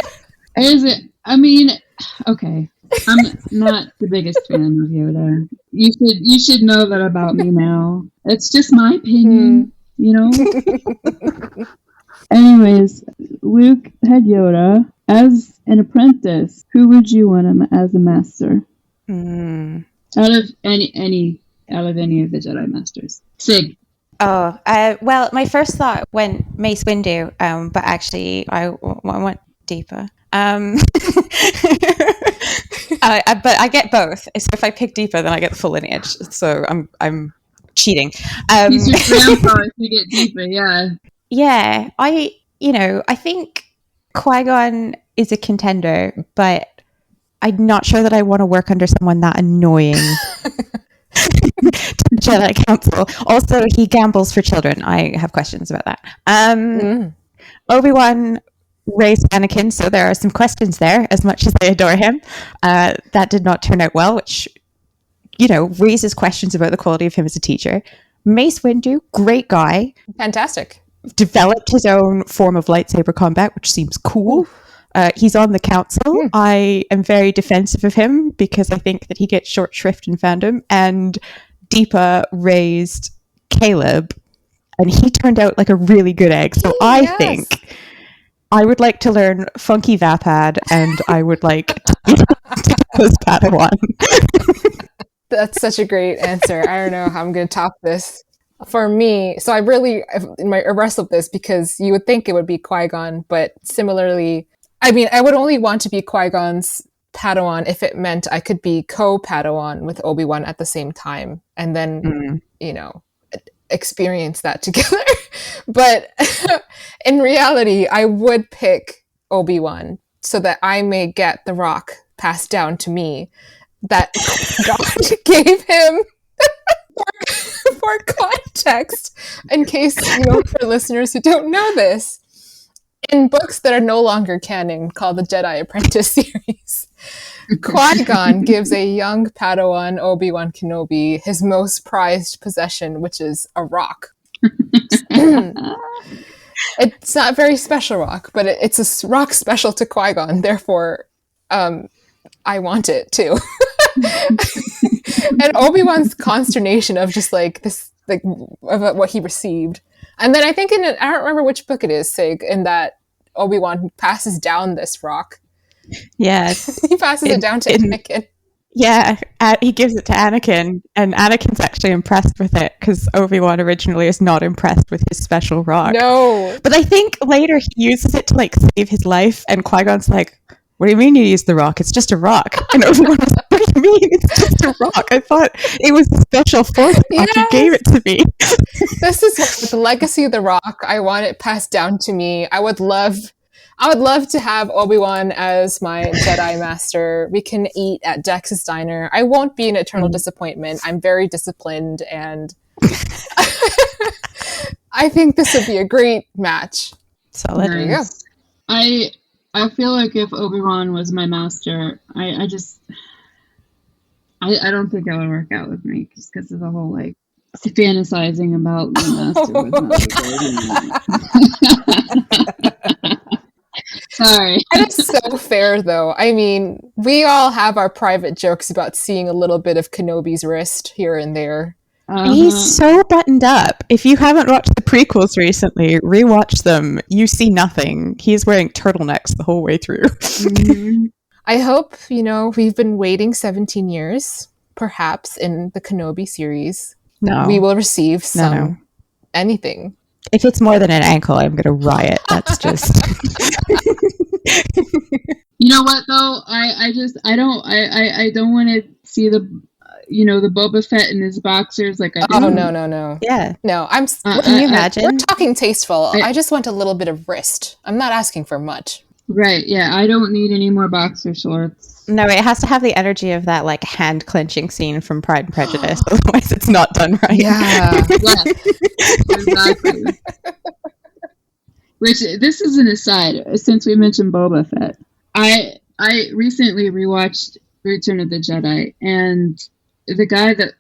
okay. I'm not the biggest fan of Yoda. You should know that about me now. It's just my opinion, Anyways, Luke had Yoda. As an apprentice, who would you want him as a master? Out of any of the Jedi Masters. Sig. Oh, well, my first thought went Mace Windu, but actually I went deeper. But I get both. So if I pick deeper, then I get the full lineage. So I'm cheating. He's your grandpa if you get deeper, yeah. Yeah, I think Qui-Gon is a contender, but I'm not sure that I want to work under someone that annoying to the Jedi Council. Also, he gambles for children. I have questions about that. Obi-Wan raised Anakin, so there are some questions there, as much as I adore him. That did not turn out well, which, raises questions about the quality of him as a teacher. Mace Windu, great guy. Fantastic. Developed his own form of lightsaber combat, which seems cool. He's on the council. I am very defensive of him because I think that he gets short shrift in fandom. And Deepa raised Caleb, and he turned out like a really good egg. So I think I would like to learn Funky Vapad, and I would like to be Deepa's Padawan. That's such a great answer. I don't know how I'm going to top this. For me, so I wrestled this because you would think it would be Qui-Gon, but similarly, I mean, I would only want to be Qui-Gon's Padawan if it meant I could be co-Padawan with Obi-Wan at the same time, and then, experience that together. But in reality, I would pick Obi-Wan so that I may get the rock passed down to me that God gave him. For context, in case, for listeners who don't know this, in books that are no longer canon called the Jedi Apprentice series, Qui-Gon gives a young Padawan Obi-Wan Kenobi his most prized possession, which is a rock. It's not a very special rock, but it's a rock special to Qui-Gon, therefore I want it too. And Obi-Wan's consternation of just like this, like of what he received. And then I think I don't remember which book it is, Sig, in that Obi-Wan passes down this rock. Yeah. He passes it down to Anakin. Yeah, he gives it to Anakin, and Anakin's actually impressed with it because Obi-Wan originally is not impressed with his special rock. No. But I think later he uses it to like save his life, and Qui-Gon's like, what do you mean you used the rock? It's just a rock. And Obi-Wan was like, what do you mean? It's just a rock. I thought it was a special force rock. You gave it to me. This is the legacy of the rock. I want it passed down to me. I would love to have Obi-Wan as my Jedi Master. We can eat at Dex's Diner. I won't be an eternal disappointment. I'm very disciplined, and I think this would be a great match. Solid. There you go. I feel like if Obi-Wan was my master, I don't think that would work out with me just because of the whole like fantasizing about the master. Sorry. That is so fair, though. I mean, we all have our private jokes about seeing a little bit of Kenobi's wrist here and there. He's so buttoned up. If you haven't watched the prequels recently, rewatch them. You see nothing. He's wearing turtlenecks the whole way through. I hope, we've been waiting 17 years, perhaps, in the Kenobi series. No. We will receive anything. If it's more than an ankle, I'm going to riot. That's just... You know what, though? I don't want to see the Boba Fett in his boxers like I do. Oh, no. Yeah. No, can you imagine? We're talking tasteful. I just want a little bit of wrist. I'm not asking for much. Right, yeah. I don't need any more boxer shorts. No, it has to have the energy of that like hand clenching scene from Pride and Prejudice. Otherwise, it's not done right. Yeah. Exactly. Which, this is an aside, since we mentioned Boba Fett. I recently rewatched Return of the Jedi, and the guy that,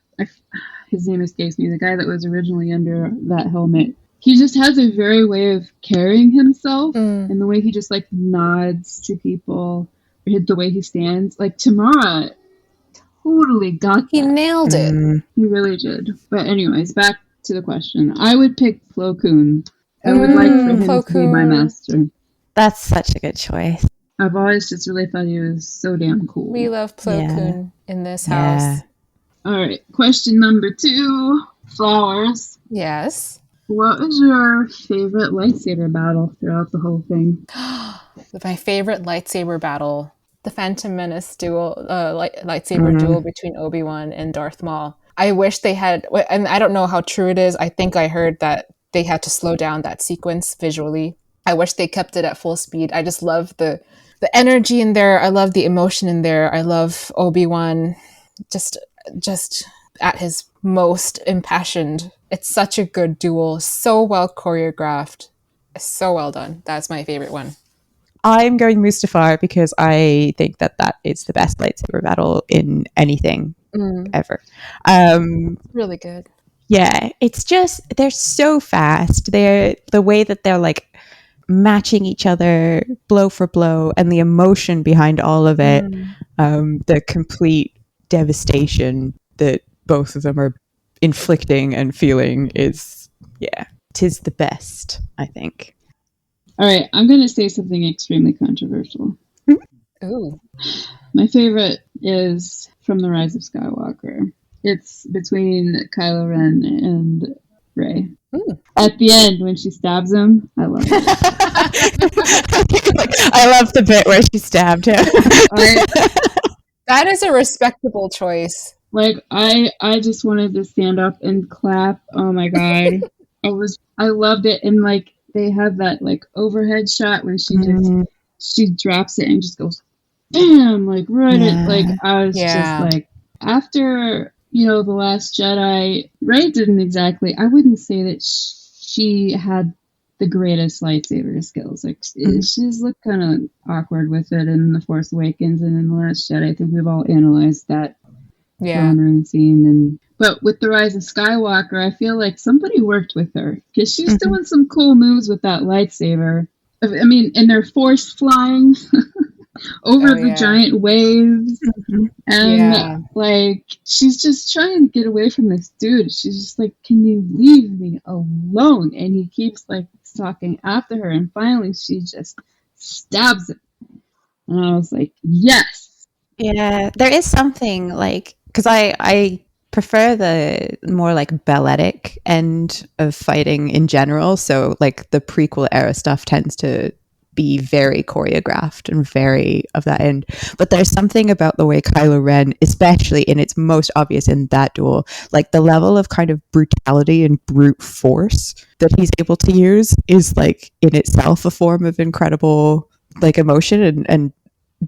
his name escapes me, the guy that was originally under that helmet, he just has a very way of carrying himself, and the way he just like nods to people, or the way he stands. Like Tamara totally got that. He nailed it. He really did. But anyways, back to the question. I would pick Plo Koon. I would like for him to be my master. That's such a good choice. I've always just really thought he was so damn cool. We love Plo Koon in this house. All right, question number 2. Flowers. Yes. What was your favorite lightsaber battle throughout the whole thing? My favorite lightsaber battle. the Phantom Menace duel, lightsaber duel between Obi-Wan and Darth Maul. I wish they had, and I don't know how true it is. I think I heard that they had to slow down that sequence visually. I wish they kept it at full speed. I just love the energy in there. I love the emotion in there. I love Obi-Wan just at his most impassioned. It's such a good duel. So well choreographed. So well done. That's my favorite one. I'm going Mustafar because I think that is the best lightsaber battle in anything ever. Really good. Yeah, it's just, they're so fast. They're the way that they're like matching each other blow for blow, and the emotion behind all of it, the complete devastation that both of them are inflicting and feeling is, yeah, 'tis the best, I think. All right, I'm going to say something extremely controversial. Ooh. My favorite is from The Rise of Skywalker. It's between Kylo Ren and Rey. At the end, when she stabs him, I love it. I love the bit where she stabbed him. That is a respectable choice. Like, I just wanted to stand up and clap. Oh my god. I loved it. And like, they have that like overhead shot when she drops it and just goes bam, like right at, like, I was just like, after, The Last Jedi, Rey didn't exactly, I wouldn't say that she had the greatest lightsaber skills. Like, she just looked kind of awkward with it in The Force Awakens and in The Last Jedi. I think we've all analyzed that throne room scene. But with The Rise of Skywalker, I feel like somebody worked with her, because she's doing some cool moves with that lightsaber. I mean, and they're force flying over the giant waves. And like, she's just trying to get away from this dude. She's just like, can you leave me alone? And he keeps like talking after her, and finally she just stabs him. And I was like, yes. Yeah, there is something like, because I prefer the more like balletic end of fighting in general. So like the prequel era stuff tends to be very choreographed and very of that end. But there's something about the way Kylo Ren, especially in its most obvious in that duel, like the level of kind of brutality and brute force that he's able to use is like in itself a form of incredible like emotion, and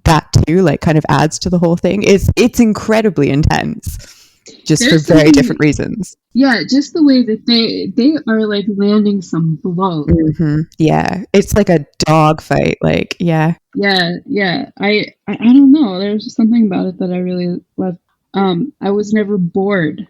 that too like kind of adds to the whole thing. It's incredibly intense. Just for very different reasons. Yeah, just the way that they are like landing some blows. Yeah, it's like a dog fight. Like, yeah. I don't know. There's just something about it that I really love. I was never bored,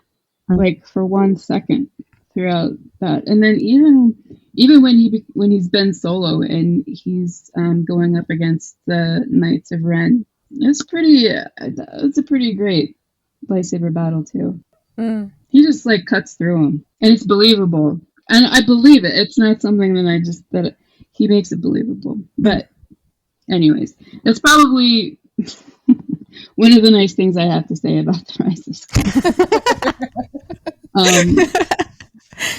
like for 1 second throughout that. And then even when he's Ben Solo and he's going up against the Knights of Ren, it's a pretty great lightsaber battle too. He just like cuts through him, and it's believable, and I believe it. It's not something that he makes it believable. But anyways, that's probably one of the nice things I have to say about The Rise of Skywalker.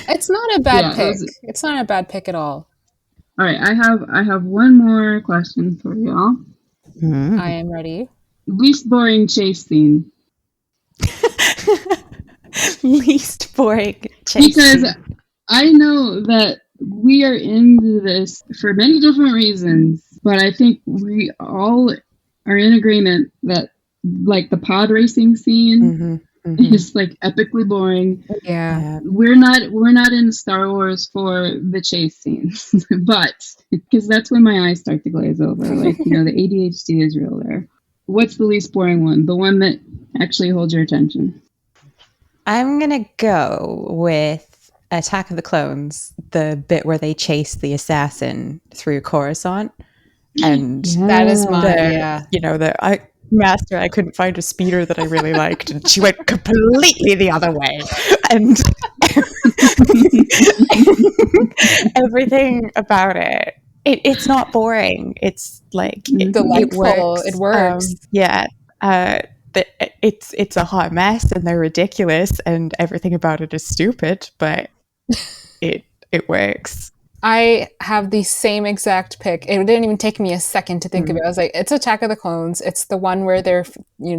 It's not a bad pick. It's not a bad pick at all. All right, I have one more question for y'all. I am ready. Least boring chase scene. Least boring chase because scene. I know that we are into this for many different reasons, but I think we all are in agreement that like the pod racing scene is like epically boring. Yeah. We're not in Star Wars for the chase scenes, but because that's when my eyes start to glaze over. Like, the ADHD is real there. What's the least boring one? The one that actually holds your attention? I'm going to go with Attack of the Clones, the bit where they chase the assassin through Coruscant. And that is mine, Master, I couldn't find a speeder that I really liked, and she went completely the other way. And everything about it. It's not boring. It's like delightful. It works. It's a hot mess, and they're ridiculous, and everything about it is stupid, but it works. I have the same exact pick. It didn't even take me a second to think of it. I was like, it's Attack of the Clones. It's the one where they're,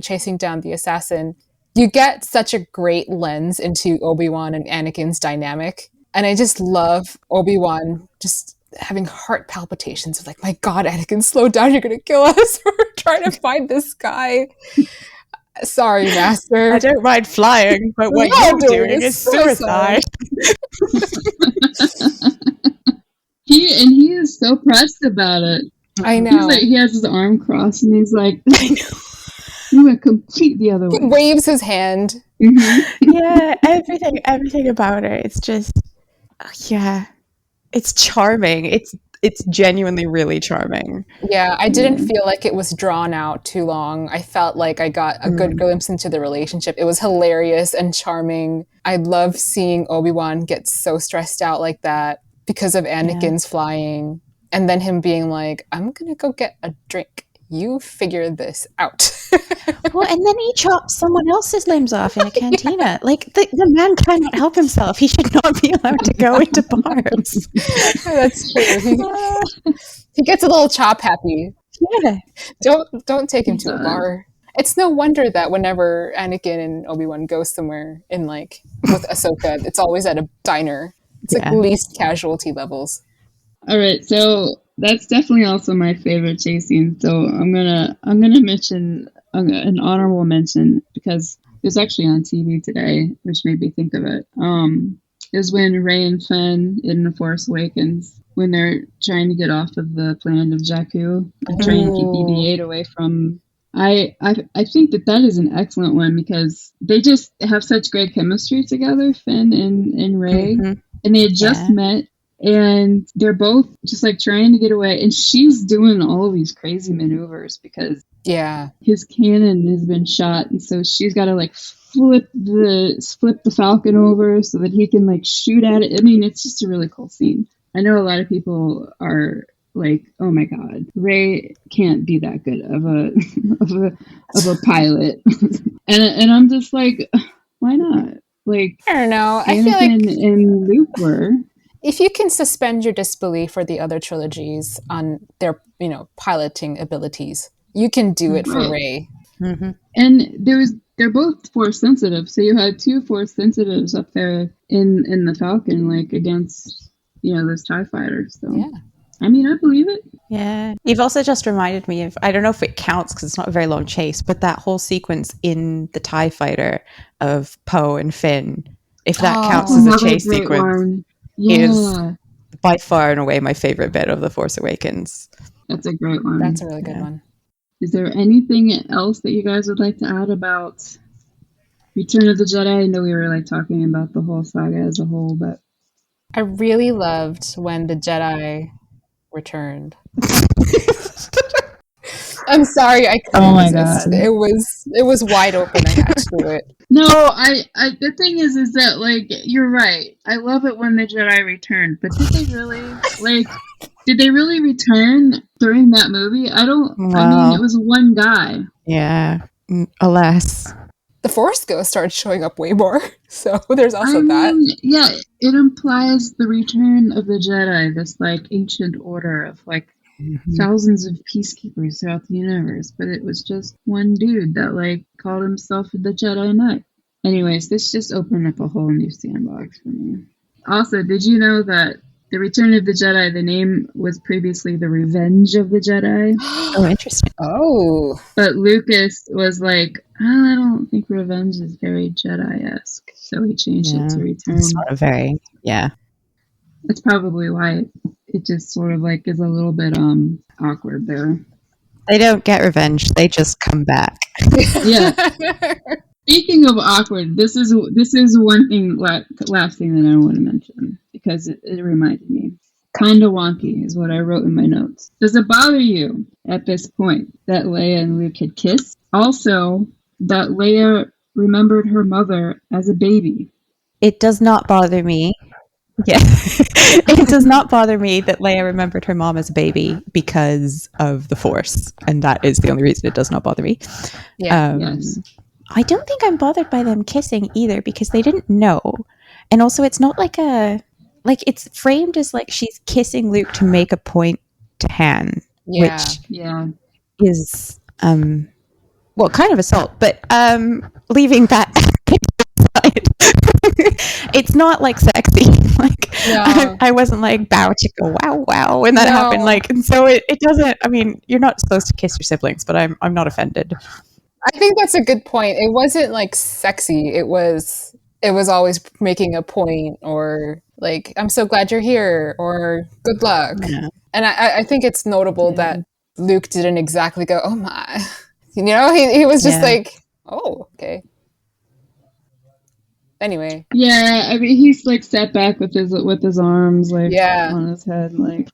chasing down the assassin. You get such a great lens into Obi-Wan and Anakin's dynamic. And I just love Obi-Wan just having heart palpitations of like, my God, Anakin, slow down. You're going to kill us. We're trying to find this guy. Sorry, Master. I don't mind flying, but what you're doing is suicide. He is so pressed about it. I know. He's like, he has his arm crossed and he's like, he went complete the other way. He waves his hand. Yeah, everything about it. It's just, it's charming. It's genuinely really charming. Yeah, I didn't feel like it was drawn out too long. I felt like I got a good glimpse into the relationship. It was hilarious and charming. I love seeing Obi-Wan get so stressed out like that because of Anakin's flying. And then him being like, I'm going to go get a drink. You figure this out. Well, and then he chops someone else's limbs off in a cantina. Like, the man cannot help himself. He should not be allowed to go into bars. That's true. He gets a little chop happy. Yeah. Don't take him to a bar. It's no wonder that whenever Anakin and Obi-Wan go somewhere in like with Ahsoka, it's always at a diner. It's like least casualty levels. All right, so that's definitely also my favorite chase scene. So I'm gonna mention an honorable mention because it was actually on TV today, which made me think of it. Is when Rey and Finn in The Force Awakens, when they're trying to get off of the planet of Jakku and trying to keep BB-8 away from. I think that is an excellent one because they just have such great chemistry together, Finn and Rey, and they had just met. And they're both just like trying to get away. And she's doing all of these crazy maneuvers because his cannon has been shot. And so she's got to like flip the Falcon over so that he can like shoot at it. I mean, it's just a really cool scene. I know a lot of people are like, oh my God, Rey can't be that good of a pilot. and I'm just like, why not? Like, I don't know. I Anakin feel like and Luke were. If you can suspend your disbelief for the other trilogies on their, piloting abilities, you can do it for Rey. And they're both Force sensitive, so you had two Force sensitives up there in the Falcon, like against those TIE fighters. So I mean, I believe it. Yeah. You've also just reminded me of, I don't know if it counts because it's not a very long chase, but that whole sequence in the TIE fighter of Poe and Finn, if that counts as a chase sequence. Is by far and away my favorite bit of The Force Awakens. That's a great one. That's a really good one. Is there anything else that you guys would like to add about Return of the Jedi? I know we were like talking about the whole saga as a whole, but I really loved when the Jedi returned. I'm sorry, I couldn't. Oh my God. It was wide open. I had to do it. No, I the thing is that like you're right. I love it when the Jedi returned, but did they really return during that movie? I mean, it was one guy. Yeah. Alas. The Force Ghost started showing up way more, so there's also that. Yeah, it implies the return of the Jedi, this like ancient order of like thousands of peacekeepers throughout the universe, but it was just one dude that like called himself the Jedi Knight. Anyways, this just opened up a whole new sandbox for me. Also, did you know that the Return of the Jedi, the name was previously the Revenge of the Jedi? Oh, interesting. Oh. But Lucas was like, I don't think Revenge is very Jedi-esque, so he changed it to Return. It's sort of very, That's probably why it just sort of like is a little bit awkward there. They don't get revenge; they just come back. Yeah. Speaking of awkward, this is one thing, last thing that I want to mention because it reminded me. Kinda wonky is what I wrote in my notes. Does it bother you at this point that Leia and Luke had kissed? Also, that Leia remembered her mother as a baby. It does not bother me. Yeah. It does not bother me that Leia remembered her mom as a baby because of the Force. And that is the only reason it does not bother me. Yeah. Yes. I don't think I'm bothered by them kissing either because they didn't know. And also it's not like like it's framed as like she's kissing Luke to make a point to Han, Yeah. which Yeah. is well, kind of assault, but leaving that aside, it's not like sexy. Like No. I wasn't like bow chicka wow when that No. happened. Like, and so it doesn't. I mean, you're not supposed to kiss your siblings, but I'm not offended. I think that's a good point. It wasn't like sexy. It was always making a point, or like, I'm so glad you're here, or good luck. Yeah. And I think it's notable that Luke didn't exactly go, oh my. You know, he was just like, oh, okay. Anyway. Yeah, I mean, he's like set back with his arms like on his head, like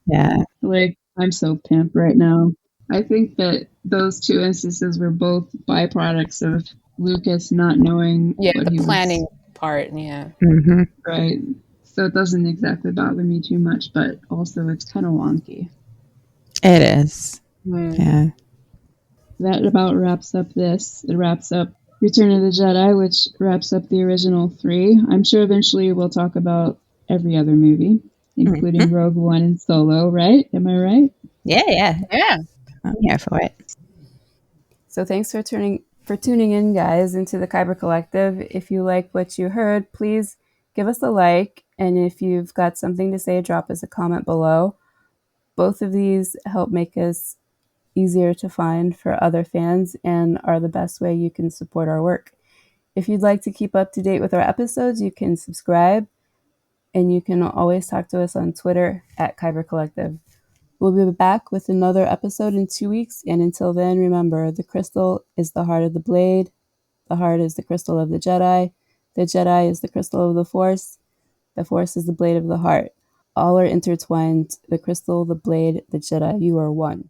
I'm so pimp right now. I think that those two instances were both byproducts of Lucas not knowing what the planning part, Mm-hmm. Right. So it doesn't exactly bother me too much, but also it's kind of wonky. It is. Yeah. That about wraps up this. It wraps up Return of the Jedi, which wraps up the original 3. I'm sure eventually we'll talk about every other movie, including Rogue One and Solo, right? Am I right? Yeah. I'm here for it. So thanks for tuning in, guys, into the Kyber Collective. If you like what you heard, please give us a like, and if you've got something to say, drop us a comment below. Both of these help make us easier to find for other fans and are the best way you can support our work. If you'd like to keep up to date with our episodes, you can subscribe, and you can always talk to us on Twitter at Kyber Collective. We'll be back with another episode in 2 weeks, and until then, remember, the crystal is the heart of the blade, the heart is the crystal of the Jedi is the crystal of the Force is the blade of the heart. All are intertwined, the crystal, the blade, the Jedi, you are one.